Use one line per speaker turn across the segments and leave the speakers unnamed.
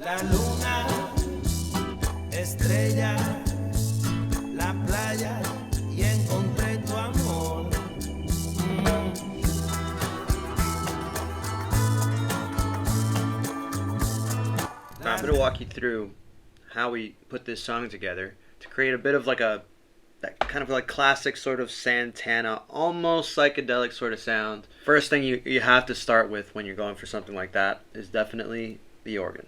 La luna, estrella, la playa y encontré tu amor.
I'm going to walk you through how we put this song together to create a bit of like that kind of like classic sort of Santana, almost psychedelic sort of sound. First thing you have to start with when you're going for something like that is definitely the organ.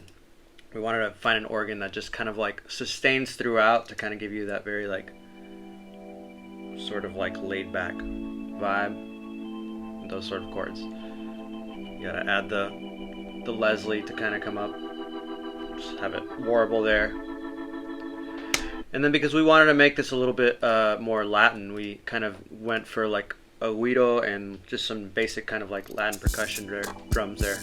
We wanted to find an organ that just kind of like sustains throughout to kind of give you that very like sort of like laid back vibe, those sort of chords. You gotta add the Leslie to kind of come up, just have it warble there. And then because we wanted to make this a little bit more Latin, we kind of went for like a guido and just some basic kind of like Latin percussion drums there.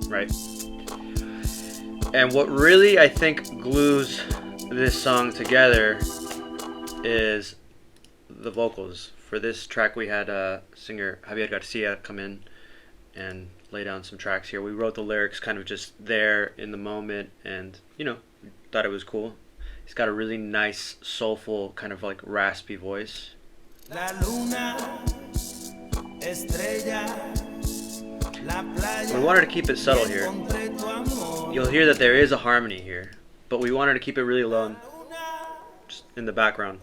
Right. And what really I think glues this song together is the vocals. For this track we had singer Javier Garcia come in and lay down some tracks here. We wrote the lyrics kind of just there in the moment, and thought it was cool. He's got a really nice, soulful, kind of like raspy voice.
La luna, estrella, la playa.
We wanted to keep it subtle here. You'll hear that there is a harmony here, but we wanted to keep it really low, just in the background.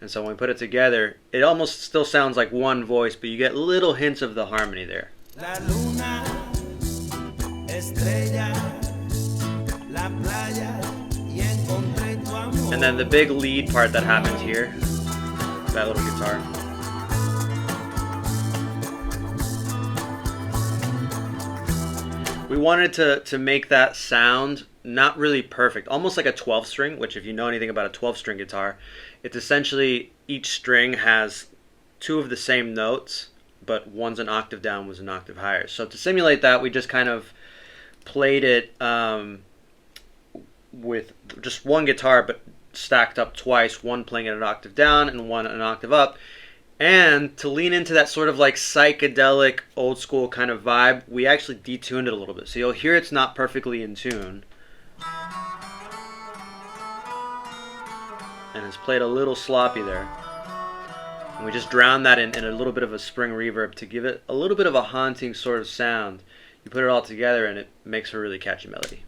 And so when we put it together, it almost still sounds like one voice, but you get little hints of the harmony there.
La luna, estrella, la playa, y encontré tu amor.
And then the big lead part that happens here, that little guitar. We wanted to make that sound not really perfect, almost like a 12 string, which if you know anything about a 12 string guitar, it's essentially each string has two of the same notes, but one's an octave down, one's an octave higher. So to simulate that, we just kind of played it with just one guitar, but stacked up twice, one playing at an octave down and one an octave up. And to lean into that sort of like psychedelic, old school kind of vibe, we actually detuned it a little bit. So you'll hear it's not perfectly in tune. And it's played a little sloppy there. And we just drowned that in a little bit of a spring reverb to give it a little bit of a haunting sort of sound. You put it all together and it makes a really catchy melody.